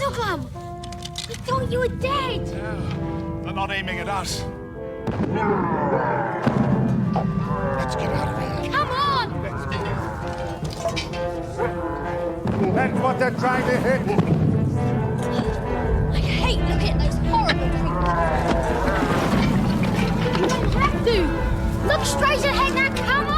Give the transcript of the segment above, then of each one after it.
Puddleglum! We thought you were dead! Yeah, they're not aiming at us. Let's get out of here. Come on! Let's go. That's what they're trying to hit. I hate looking at those horrible creatures. You don't have to! Look straight ahead now, come on!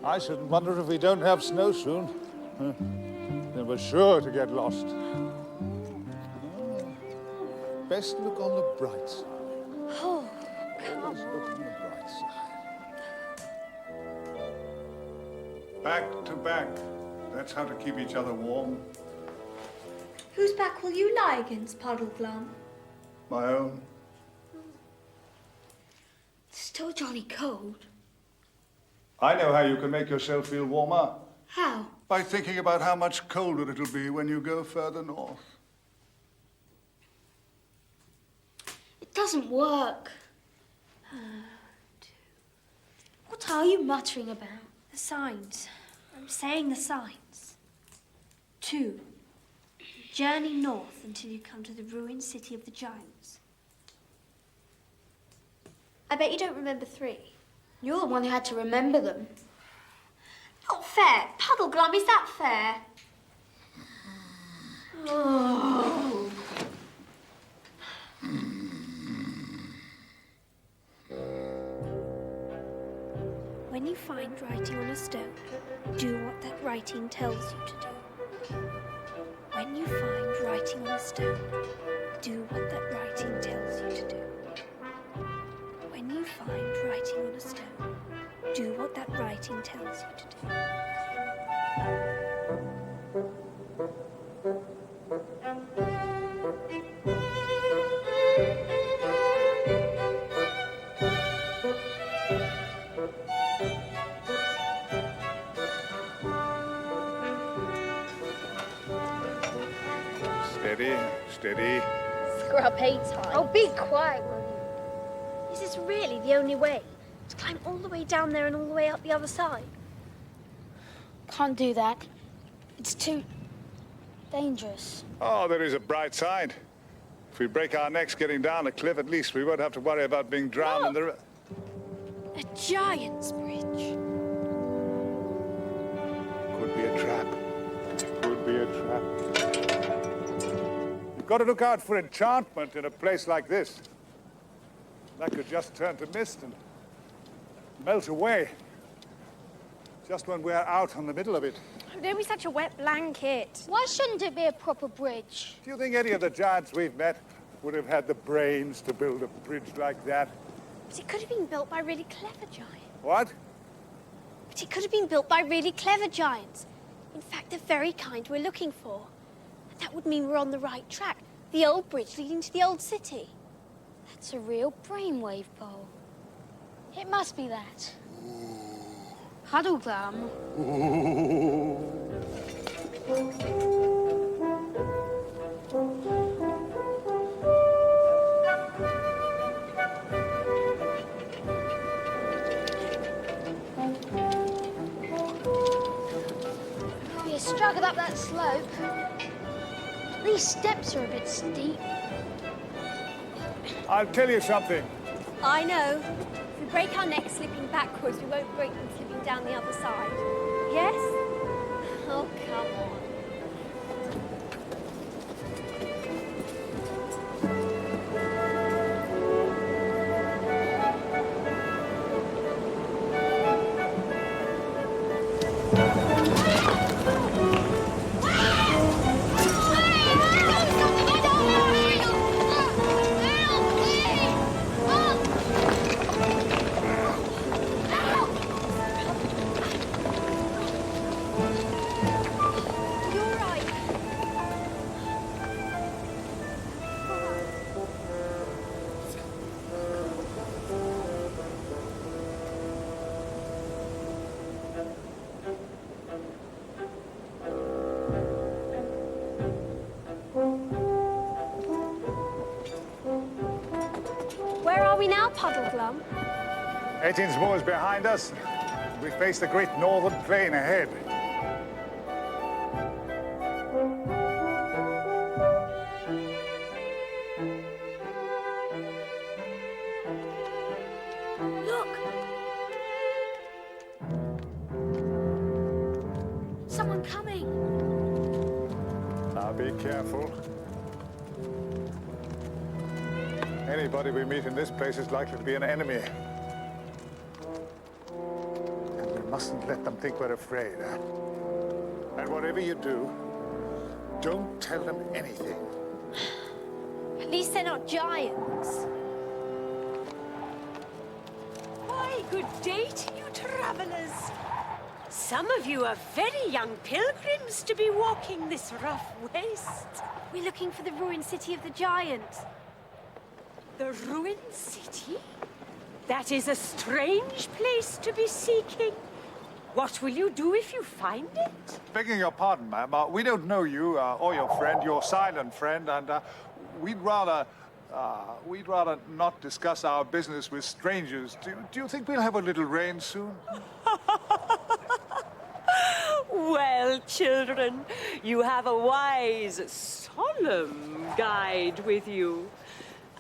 I shouldn't wonder if we don't have snow soon. Then we're sure to get lost. Best look on the bright side. Oh, come Always on. look on the bright side. Back to back. That's how to keep each other warm. Whose back will you lie against, Puddleglum? My own. It's still jolly cold. I know how you can make yourself feel warmer. How? By thinking about how much colder it'll be when you go further north. It doesn't work. What are you muttering about? The signs. I'm saying the signs. 2. Journey north until you come to the ruined city of the giants. I bet you don't remember 3. You're the one who had to remember them. Not fair. Puddleglum, is that fair? Oh. When you find writing on a stone, do what that writing tells you to do. When you find writing on a stone, do what that writing tells you to do. When you find writing on a stone, do what that writing tells you to do. Steady, steady. Scrub 8 time. Oh, be quiet, will you? Is this really the only way? To climb all the way down there and all the way up the other side? Can't do that. It's too dangerous. Oh, there is a bright side. If we break our necks getting down a cliff, at least we won't have to worry about being drowned in the river. A giant's bridge. Could be a trap. Could be a trap. You've got to look out for enchantment in a place like this. That could just turn to mist and melt away. Just when we're out on the middle of it. Don't be such a wet blanket. Why shouldn't it be a proper bridge? Do you think any of the giants we've met would have had the brains to build a bridge like that? But it could have been built by really clever giants. What? But it could have been built by really clever giants. In fact, the very kind we're looking for. And that would mean we're on the right track. The old bridge leading to the old city. That's a real brainwave bowl. It must be that. Puddleglum. You struggled up that slope. These steps are a bit steep. I'll tell you something. I know. If we break our necks slipping backwards, we won't break them slipping down the other side. Yes? Oh, come on. we now, Puddleglum? 18's moors behind us. We face the great northern plain ahead. Look! Someone coming. Now be careful. Anybody we meet in this place is likely to be an enemy. And we mustn't let them think we're afraid. And whatever you do, don't tell them anything. At least they're not giants. Why, good day to you, travelers. Some of you are very young pilgrims to be walking this rough waste. We're looking for the ruined city of the giants. The ruined city? That is a strange place to be seeking. What will you do if you find it? Begging your pardon, ma'am, we don't know you or your friend, your silent friend, and we'd rather not discuss our business with strangers. Do you think we'll have a little rain soon? Well, children, you have a wise, solemn guide with you.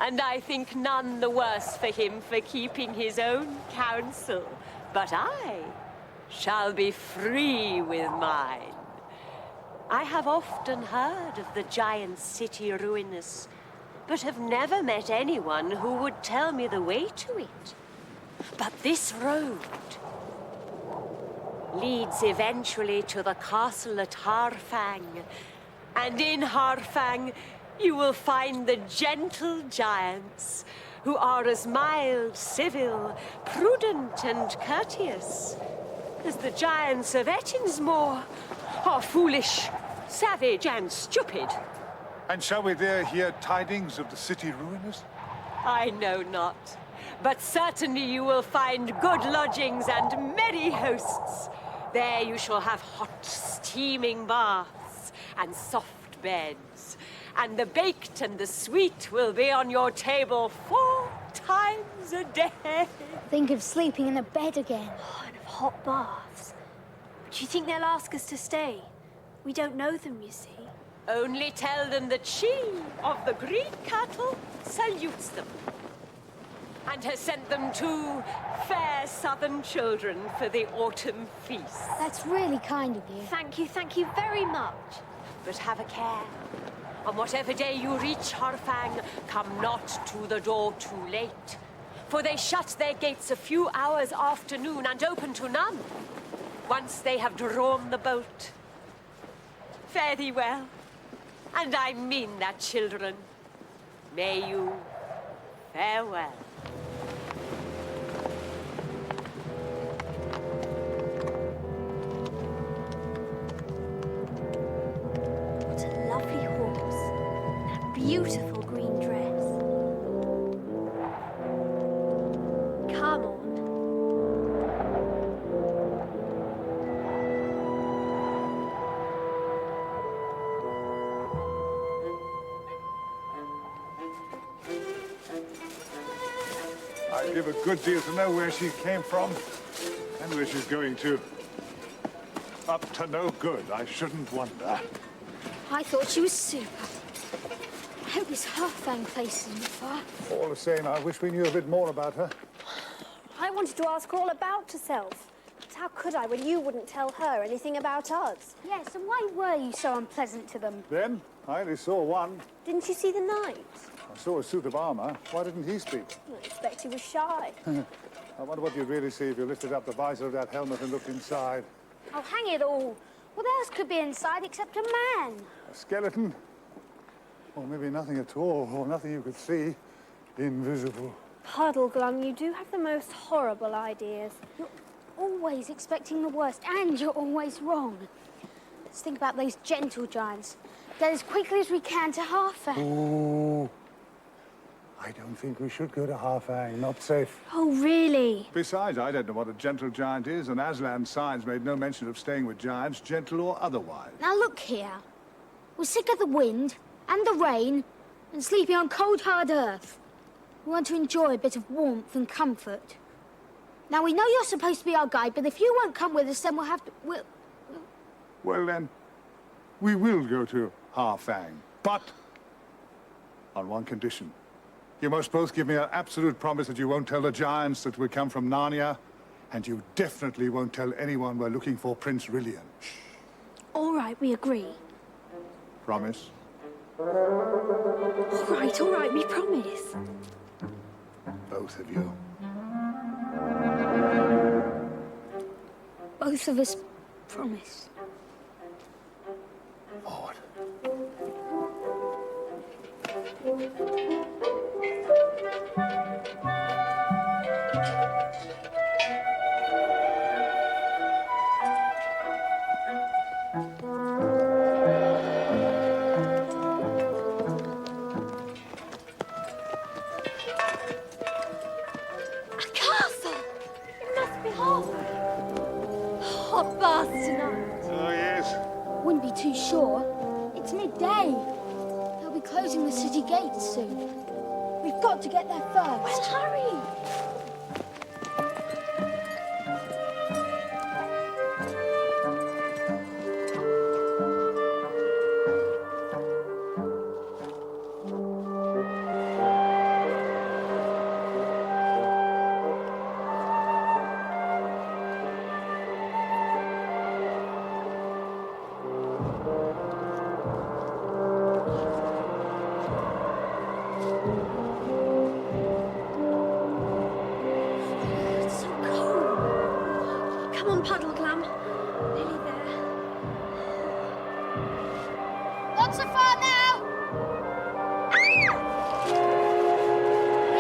And I think none the worse for him for keeping his own counsel. But I shall be free with mine. I have often heard of the giant city ruinous, but have never met anyone who would tell me the way to it. But this road leads eventually to the castle at Harfang. And in Harfang, you will find the gentle giants, who are as mild, civil, prudent, and courteous as the giants of Ettinsmoor are foolish, savage, and stupid. And shall we there hear tidings of the city ruinous? I know not, but certainly you will find good lodgings and merry hosts. There you shall have hot, steaming baths and soft beds, and the baked and the sweet will be on your table 4 times a day. Think of sleeping in a bed again. Oh, and of hot baths. Do you think they'll ask us to stay? We don't know them, you see. Only tell them that she of the green cattle salutes them, and has sent them 2 fair southern children for the autumn feast. That's really kind of you. Thank you very much. But have a care. On whatever day you reach Harfang, come not to the door too late. For they shut their gates a few hours after noon and open to none, once they have drawn the bolt. Fare thee well. And I mean that, children. May you farewell. What a lovely horse. That beautiful green dress. Come on. I'd give a good deal to know where she came from and where she's going to. Up to no good, I shouldn't wonder. I thought she was super. I hope this Harfang place isn't far. All the same, I wish we knew a bit more about her. I wanted to ask her all about herself. But how could I when you wouldn't tell her anything about us? Yes, and why were you so unpleasant to them? Then, I only saw one. Didn't you see the knight? I saw a suit of armor. Why didn't he speak? I expect he was shy. I wonder what you'd really see if you lifted up the visor of that helmet and looked inside. Oh, hang it all. What else could be inside except a man? A skeleton? Or maybe nothing at all, or nothing you could see. Invisible. Puddleglum, you do have the most horrible ideas. You're always expecting the worst, and you're always wrong. Let's think about those gentle giants. Get as quickly as we can to Harfang. Ooh. I don't think we should go to Harfang. Not safe. Oh, really? Besides, I don't know what a gentle giant is, and Aslan's signs made no mention of staying with giants, gentle or otherwise. Now look here. We're sick of the wind and the rain and sleeping on cold, hard earth. We want to enjoy a bit of warmth and comfort. Now, we know you're supposed to be our guide, but if you won't come with us, then we'll have to... Well, then, we will go to Harfang, but on one condition. You must both give me an absolute promise that you won't tell the giants that we come from Narnia, and you definitely won't tell anyone we're looking for Prince Rillian. All right, we agree. Promise? All right, we promise. Both of you. Both of us promise. Forward. Hot bath tonight. Oh, yes. Wouldn't be too sure. It's midday. They'll be closing the city gates soon. We've got to get there first. Well, hurry! It's so cold. Come on, Puddle Glum. Nearly there. Not so far now! Are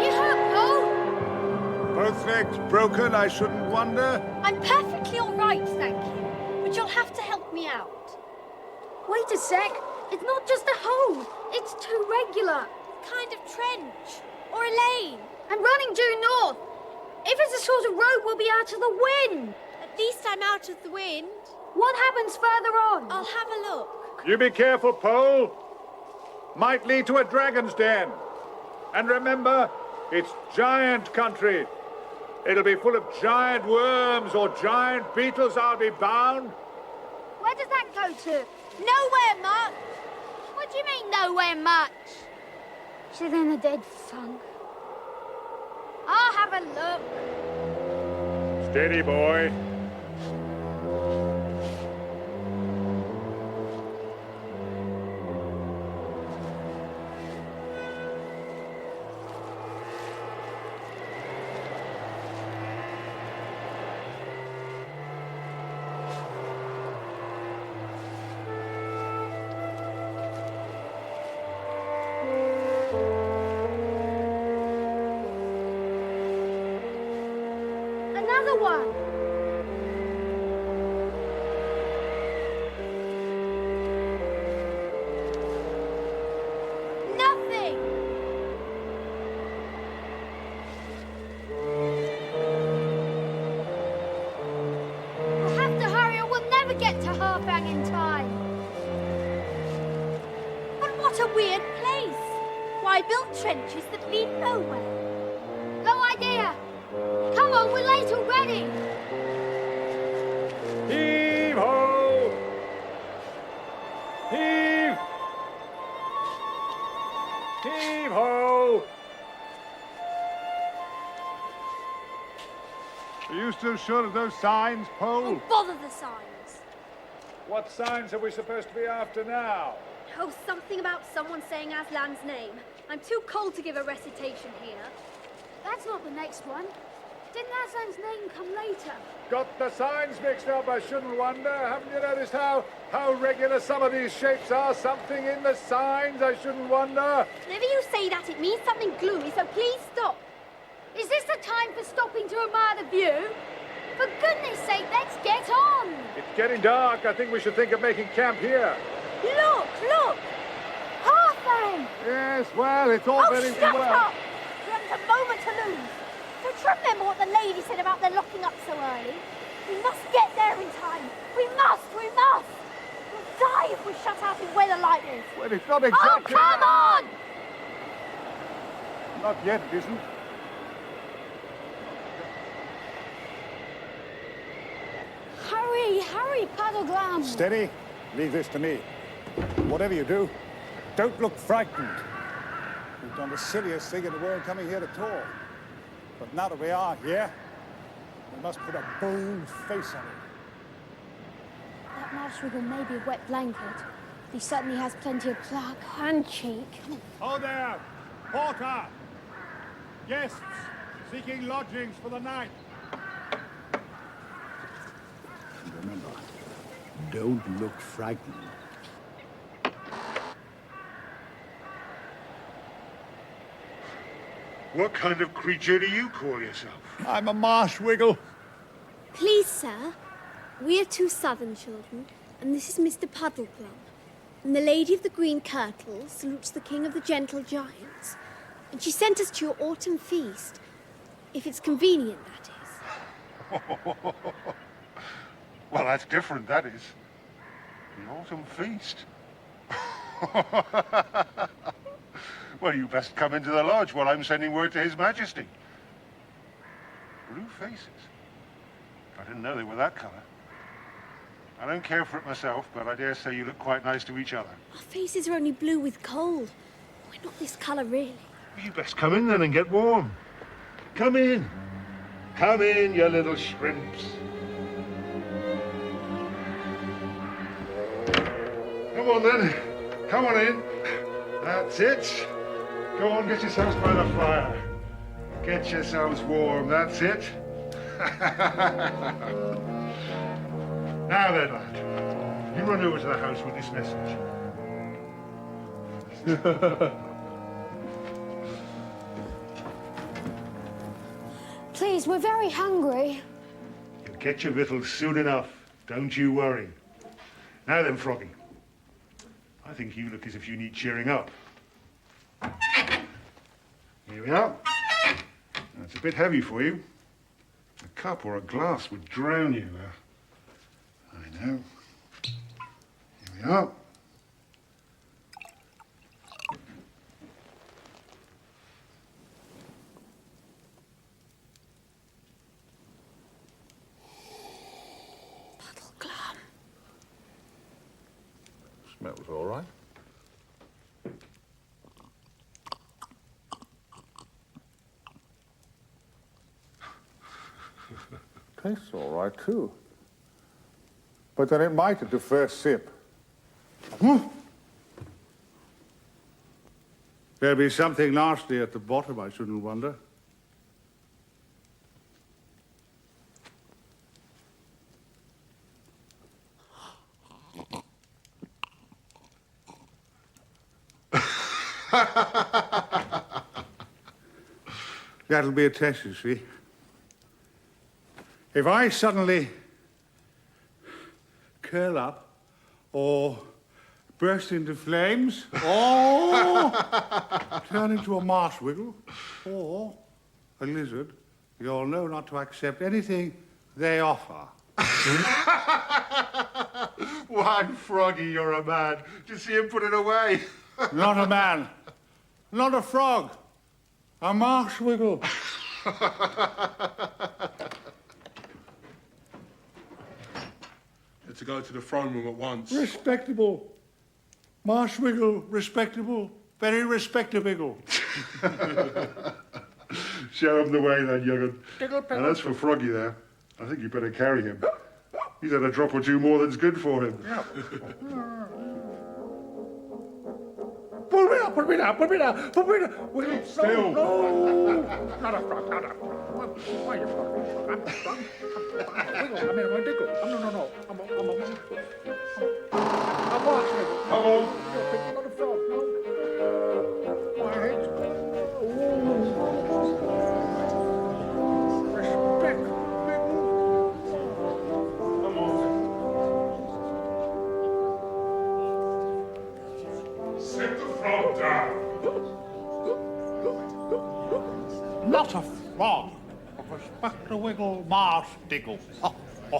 you hurt, Paul? Both legs broken, I shouldn't wonder. I'm perfectly all right, thank you. But you'll have to help me out. Wait a sec. It's not just a hole. It's too regular. Kind of trench. Or a lane. And running due north. If it's a sort of road, we'll be out of the wind. At least I'm out of the wind. What happens further on? I'll have a look. You be careful, Pole. Might lead to a dragon's den. And remember, it's giant country. It'll be full of giant worms or giant beetles, I'll be bound. Where does that go to? Nowhere, Mark. What do you mean, nowhere much? She's in the dead funk. I'll have a look. Steady, boy. Another one. Nothing. We'll have to hurry or we'll never get to Harfang in time. But what a weird place. Why build trenches that lead nowhere? No idea. Come on, we're late already. Heave-ho! Heave! Heave-ho! Are you still sure of those signs, Pole? Oh, bother the signs. What signs are we supposed to be after now? Oh, something about someone saying Aslan's name. I'm too cold to give a recitation here. That's not the next one. Didn't Aslan's name come later? Got the signs mixed up, I shouldn't wonder. Haven't you noticed how regular some of these shapes are? Something in the signs, I shouldn't wonder. Whenever you say that, it means something gloomy, so please stop. Is this the time for stopping to admire the view? For goodness sake, let's get on! It's getting dark. I think we should think of making camp here. Look, look! Harfang! Yes, well, it's all very shut well. up! We haven't a moment to lose. Don't you remember what the lady said about their locking up so early? We must get there in time. We must! We'll die if we're shut out in weather like this. Well, it's not exactly... Oh, come on! Not yet, it isn't. Hurry, hurry, Puddleglam. Steady. Leave this to me. Whatever you do, don't look frightened. We've done the silliest thing in the world coming here at all. But now that we are here, we must put a bold face on it. That Marshwiggle may be a wet blanket. He certainly has plenty of pluck and cheek. Ho there! Porter! Guests seeking lodgings for the night. And remember, don't look frightened. What kind of creature do you call yourself? I'm a Marshwiggle. Please, sir, we are two southern children, and this is Mr. Puddleglum. And the Lady of the Green Kirtle salutes the King of the Gentle Giants. And she sent us to your autumn feast. If it's convenient, that is. Well, that's different, that is. The autumn feast. Well, you best come into the lodge while I'm sending word to His Majesty. Blue faces? I didn't know they were that colour. I don't care for it myself, but I dare say you look quite nice to each other. Our faces are only blue with cold. We're not this colour, really. You best come in then and get warm. Come in. Come in, you little shrimps. Come on then. Come on in. That's it. Go on, get yourselves by the fire. Get yourselves warm, that's it. Now then, lad. You run over to the house with this message. Please, we're very hungry. You'll get your victuals soon enough. Don't you worry. Now then, Froggy. I think you look as if you need cheering up. Here we are. That's a bit heavy for you. A cup or a glass would drown you. I know. Here we are. Puddleglum. Smells all right. Tastes all right, too. But then it might at the first sip. There'll be something nasty at the bottom, I shouldn't wonder. That'll be a test, you see. If I suddenly curl up or burst into flames or turn into a Marshwiggle or a lizard, you'll know not to accept anything they offer. Why, Froggy, you're a man. Just see him put it away. Not a man, not a frog, a Marshwiggle. To go to the throne room at once. Respectable. Marshwiggle, respectable. Very respectable. Show him the way then, young'un. And as for Froggy there, I think you better carry him. He's had a drop or two more than's good for him. Yeah. Pull me up, pull me down, pull me down, pull me down. Wait, Still. No, not a frog, not a frog. Why are you frog? I'm a frog. Wiggle, I mean, I'm a diggle. No. I'm a Marshwiggle. Come on. You're not a frog, no. Quiet. Respect, Wiggle. Come on. Sit the frog down. Not a frog. A respectable marsh diggle. Oh. I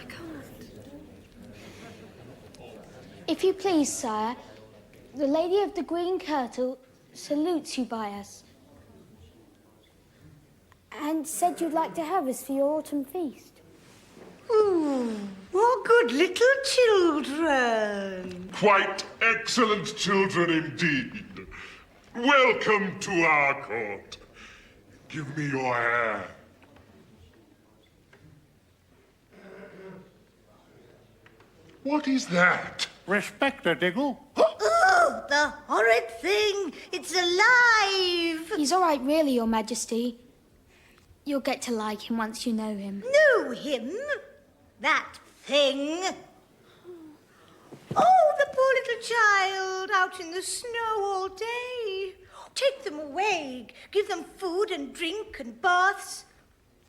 can't. If you please, sire, the Lady of the Green Kirtle salutes you by us. And said you'd like to have us for your autumn feast. Ooh, what good little children. Quite excellent children indeed. Welcome to our court. Give me your hair. What is that? Respecter, Diggle. Oh, the horrid thing! It's alive! He's all right, really, Your Majesty. You'll get to like him once you know him. Know him? That thing? Oh, the poor little child out in the snow all day. Take them away. Give them food and drink and baths.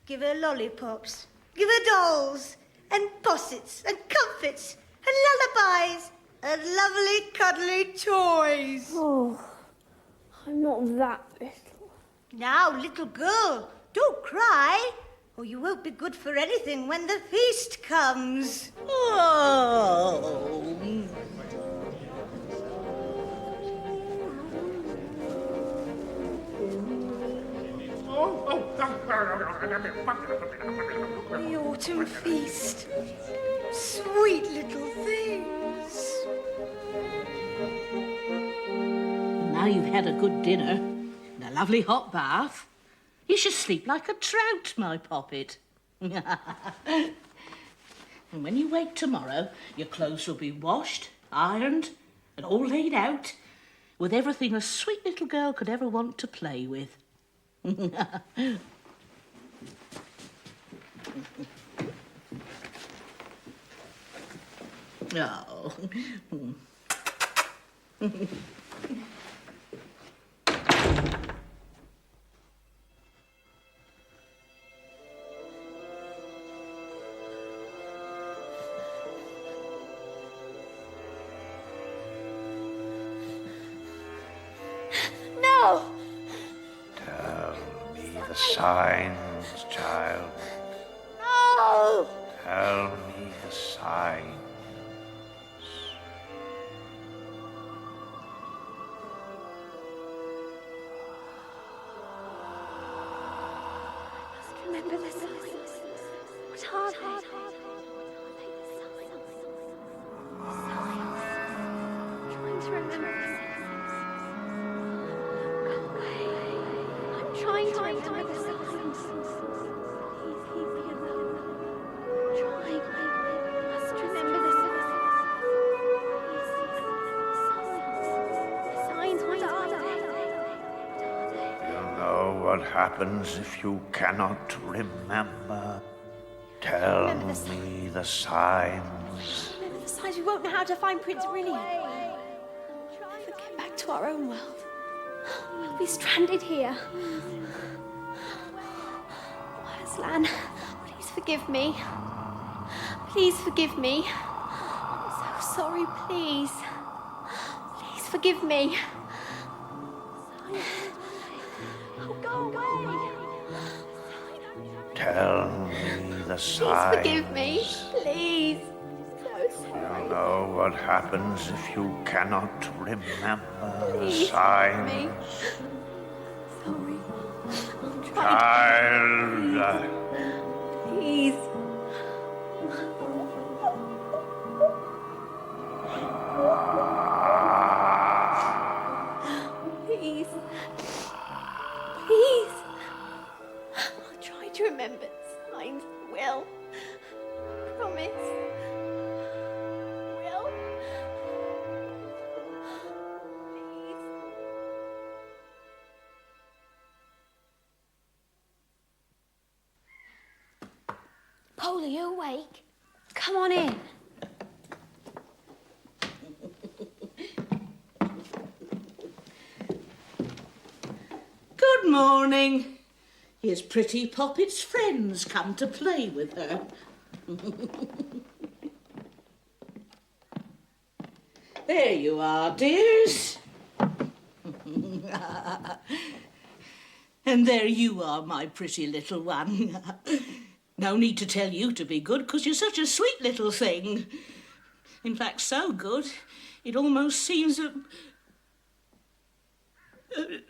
Give her lollipops. Give her dolls and possets and comforts and lullabies and lovely cuddly toys. Oh, I'm not that little. Now, little girl, don't cry, or you won't be good for anything when the feast comes. Oh. The autumn feast. Sweet little things. Now you've had a good dinner and a lovely hot bath, you should sleep like a trout, my poppet. And when you wake tomorrow, your clothes will be washed, ironed, and all laid out, with everything a sweet little girl could ever want to play with. Oh. No! Tell me the signs, child. No! Tell me the signs. Remember the signs. What are they? Trying to remember. Go away. I'm trying to remember the signs. Leave me alone. Trying. I must remember the signs. Signs. What are they? You know what happens if you cannot remember. Tell Remember the me the signs. Remember the signs, we won't know how to find Prince Brilliant. Never get back to our own world. We'll be stranded here. Aslan, please forgive me. Please forgive me. I'm so sorry, please. Please forgive me. Oh, go away. Tell me the Please signs. forgive me. Please. So You sorry. know what happens if you cannot remember the Please signs. forgive me. Sorry. I'm trying. Child. Please. Please. Please. I'll try to remember signs. Will. Promise. Will. Please. Paul, are you awake? Come on in. Good morning. Here's pretty Poppet's friends come to play with her. There you are, dears. And there you are, my pretty little one. No need to tell you to be good, 'cause you're such a sweet little thing. In fact, so good, it almost seems that... I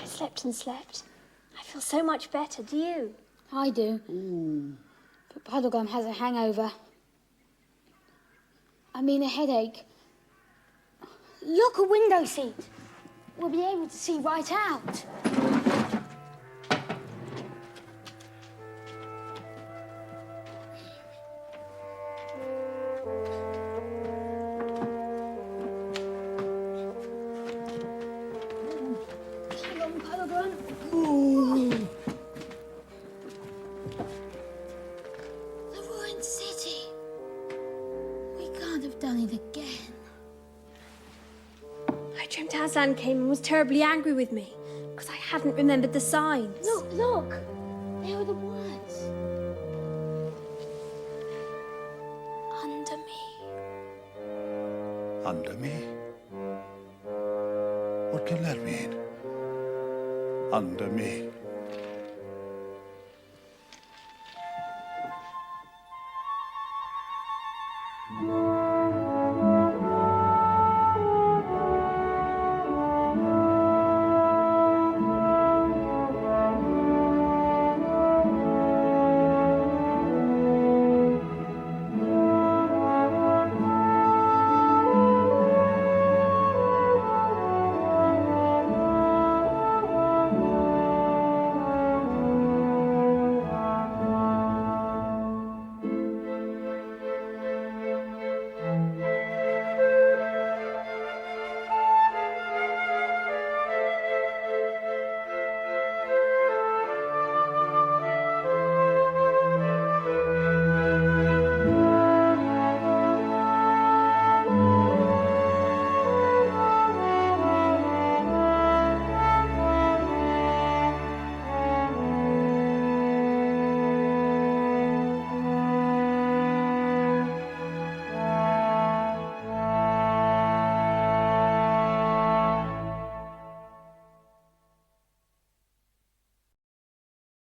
slept and slept. I feel so much better, do you? I do. But Puddlegum has a hangover. I mean a headache. Look, a window seat. We'll be able to see right out. Hang on, Puddlegum. The ruined city. We can't have done it again. I dreamt Aslan came and was terribly angry with me because I hadn't remembered the signs. Look, look. There are the words. Under me. Under me? What can that mean? Under me.